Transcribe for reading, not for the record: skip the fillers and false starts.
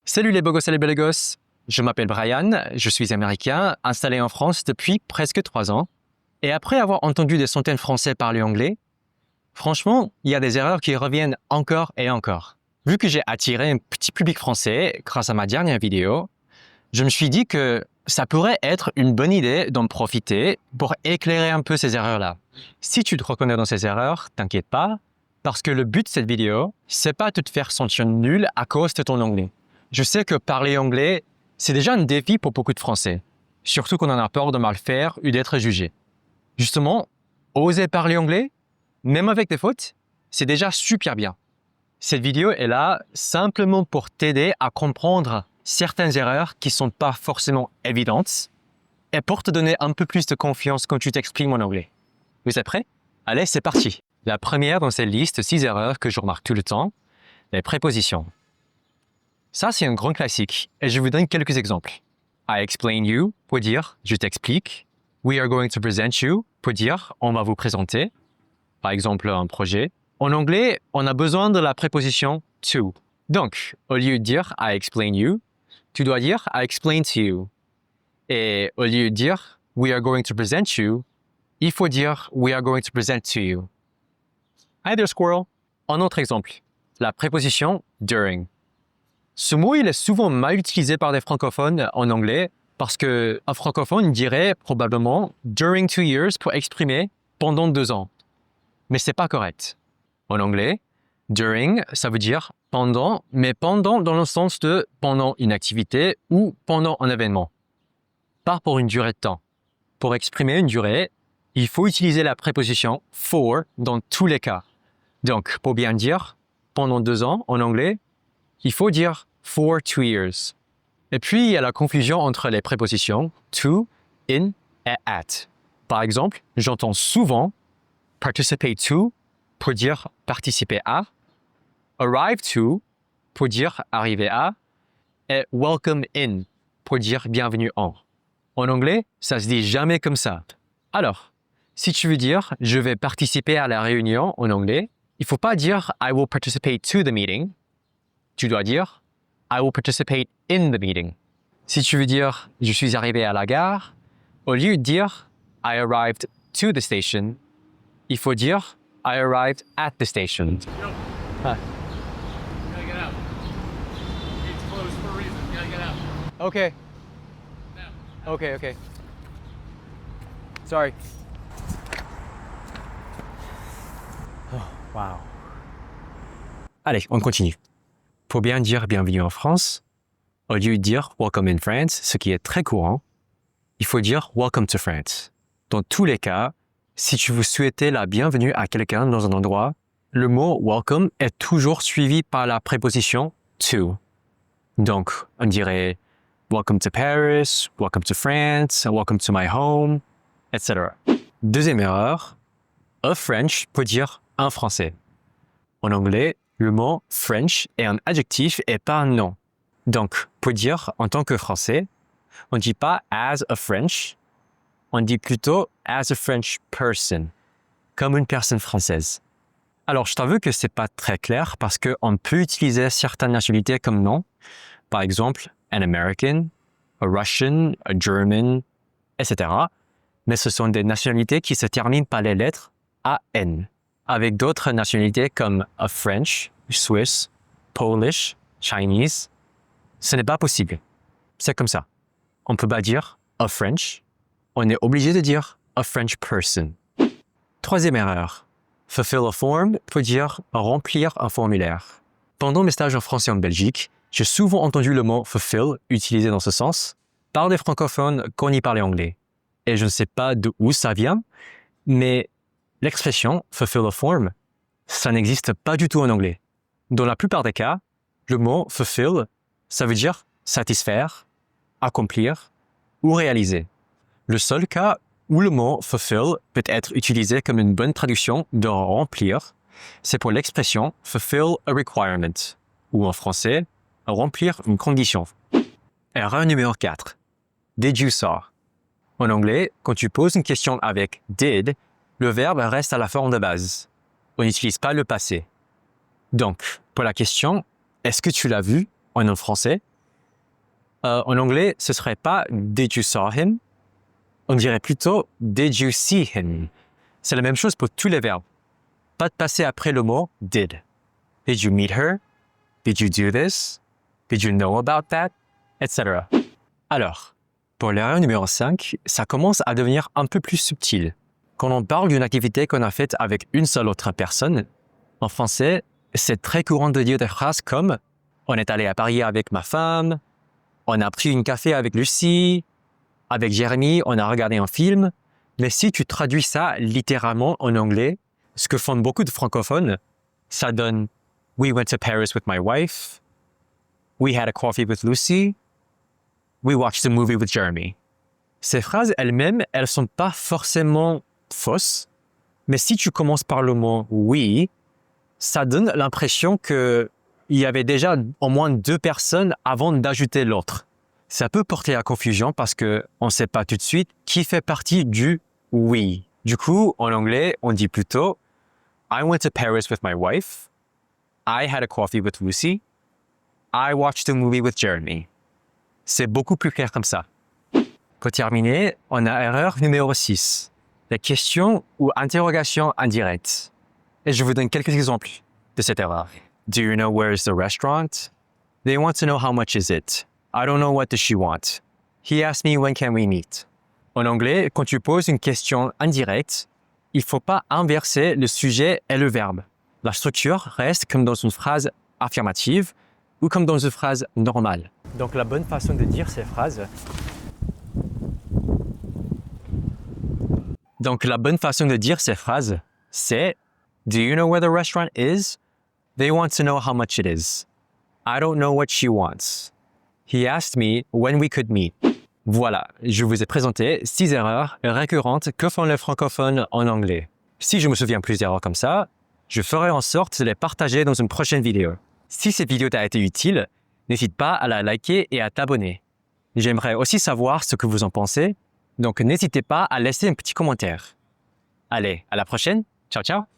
Salut les beaux gosses et les belles gosses. Je m'appelle Brian, je suis américain, installé en France depuis presque 3 ans. Et après avoir entendu des centaines de Français parler anglais, franchement, il y a des erreurs qui reviennent encore et encore. Vu que j'ai attiré un petit public français grâce à ma dernière vidéo, je me suis dit que ça pourrait être une bonne idée d'en profiter pour éclairer un peu ces erreurs-là. Si tu te reconnais dans ces erreurs, t'inquiète pas, parce que le but de cette vidéo, c'est pas de te faire sentir nul à cause de ton anglais. Je sais que parler anglais, c'est déjà un défi pour beaucoup de Français, surtout qu'on en a peur de mal faire ou d'être jugé. Justement, oser parler anglais, même avec des fautes, c'est déjà super bien. Cette vidéo est là simplement pour t'aider à comprendre certaines erreurs qui ne sont pas forcément évidentes et pour te donner un peu plus de confiance quand tu t'exprimes en anglais. Vous êtes prêts? Allez, c'est parti! La première dans cette liste de 6 erreurs que je remarque tout le temps, les prépositions. Ça, c'est un grand classique et je vous donne quelques exemples. I explain you pour dire je t'explique. We are going to present you pour dire on va vous présenter. Par exemple, un projet. En anglais, on a besoin de la préposition to. Donc, au lieu de dire I explain you, tu dois dire I explain to you. Et au lieu de dire we are going to present you, il faut dire we are going to present to you. Hi there, squirrel. Un autre exemple, la préposition during. Ce mot, il est souvent mal utilisé par des francophones en anglais parce qu'un francophone dirait probablement during 2 years pour exprimer pendant 2 ans. Mais c'est pas correct. En anglais, during, ça veut dire pendant, mais pendant dans le sens de pendant une activité ou pendant un événement. Pas pour une durée de temps. Pour exprimer une durée, il faut utiliser la préposition for dans tous les cas. Donc, pour bien dire pendant 2 ans en anglais, il faut dire for 2 years. Et puis, il y a la confusion entre les prépositions to, in et at. Par exemple, j'entends souvent participate to pour dire participer à, arrive to pour dire arriver à, et welcome in pour dire bienvenue en. En anglais, ça se dit jamais comme ça. Alors, si tu veux dire je vais participer à la réunion en anglais, il ne faut pas dire I will participate to the meeting. Tu dois dire I will participate in the meeting. Si tu veux dire je suis arrivé à la gare, au lieu de dire I arrived to the station, il faut dire I arrived at the station. Gotta get out. Gate's closed for a reason. Gotta get out. Okay. Now. Okay. Sorry. Oh, wow. Allez, on continue. Pour bien dire bienvenue en France, au lieu de dire welcome in France, ce qui est très courant, il faut dire welcome to France. Dans tous les cas, si tu veux souhaiter la bienvenue à quelqu'un dans un endroit, le mot welcome est toujours suivi par la préposition to. Donc, on dirait welcome to Paris, welcome to France, welcome to my home, etc. Deuxième erreur, a French peut dire un français. En anglais, le mot French est un adjectif et pas un nom. Donc, pour dire en tant que français, on ne dit pas as a French, on dit plutôt as a French person, comme une personne française. Alors, je t'avoue que c'est pas très clair parce qu'on peut utiliser certaines nationalités comme nom, par exemple, an American, a Russian, a German, etc. Mais ce sont des nationalités qui se terminent par les lettres AN, avec d'autres nationalités comme a French, Swiss, Polish, Chinese. Ce n'est pas possible. C'est comme ça. On ne peut pas dire a French. On est obligé de dire a French person. Troisième erreur. Fulfill a form peut dire remplir un formulaire. Pendant mes stages en français en Belgique, j'ai souvent entendu le mot fulfill utilisé dans ce sens par des francophones quand on y parlait anglais. Et je ne sais pas d'où ça vient, mais l'expression fulfill a form, ça n'existe pas du tout en anglais. Dans la plupart des cas, le mot fulfill, ça veut dire satisfaire, accomplir ou réaliser. Le seul cas où le mot fulfill peut être utilisé comme une bonne traduction de remplir, c'est pour l'expression fulfill a requirement, ou en français, remplir une condition. Erreur numéro 4. Did you saw? En anglais, quand tu poses une question avec did, le verbe reste à la forme de base. On n'utilise pas le passé. Donc, pour la question « Est-ce que tu l'as vu ?» en français, En anglais, ce serait pas Did you saw him? On dirait plutôt Did you see him? C'est la même chose pour tous les verbes. Pas de passer après le mot did. Did you meet her? Did you do this? Did you know about that? Etc. Alors, pour l'erreur numéro 5, ça commence à devenir un peu plus subtil. Quand on parle d'une activité qu'on a faite avec une seule autre personne, en français, c'est très courant de dire des phrases comme « On est allé à Paris avec ma femme »,« On a pris une café avec Lucie »,« Avec Jérémy, on a regardé un film ». Mais si tu traduis ça littéralement en anglais, ce que font beaucoup de francophones, ça donne « We went to Paris with my wife »,« We had a coffee with Lucy »,« We watched a movie with Jeremy ». Ces phrases elles-mêmes, elles sont pas forcément fausses, mais si tu commences par le mot « we », ça donne l'impression qu'il y avait déjà au moins 2 personnes avant d'ajouter l'autre. Ça peut porter à confusion parce qu'on ne sait pas tout de suite qui fait partie du « we ». Du coup, en anglais, on dit plutôt « I went to Paris with my wife »,« I had a coffee with Lucy »,« I watched a movie with Jeremy ». C'est beaucoup plus clair comme ça. Pour terminer, on a erreur numéro 6, la question ou interrogation indirecte. Et je vous donne quelques exemples de cette erreur. Do you know where is the restaurant? They want to know how much is it. I don't know what does she want. He asked me when can we meet. En anglais, quand tu poses une question indirecte, il ne faut pas inverser le sujet et le verbe. La structure reste comme dans une phrase affirmative ou comme dans une phrase normale. Donc la bonne façon de dire ces phrases c'est Do you know where the restaurant is? They want to know how much it is. I don't know what she wants. He asked me when we could meet. Voilà, je vous ai présenté 6 erreurs récurrentes que font les francophones en anglais. Si je me souviens plus d'erreurs comme ça, je ferai en sorte de les partager dans une prochaine vidéo. Si cette vidéo t'a été utile, n'hésite pas à la liker et à t'abonner. J'aimerais aussi savoir ce que vous en pensez, donc n'hésitez pas à laisser un petit commentaire. Allez, à la prochaine. Ciao, ciao.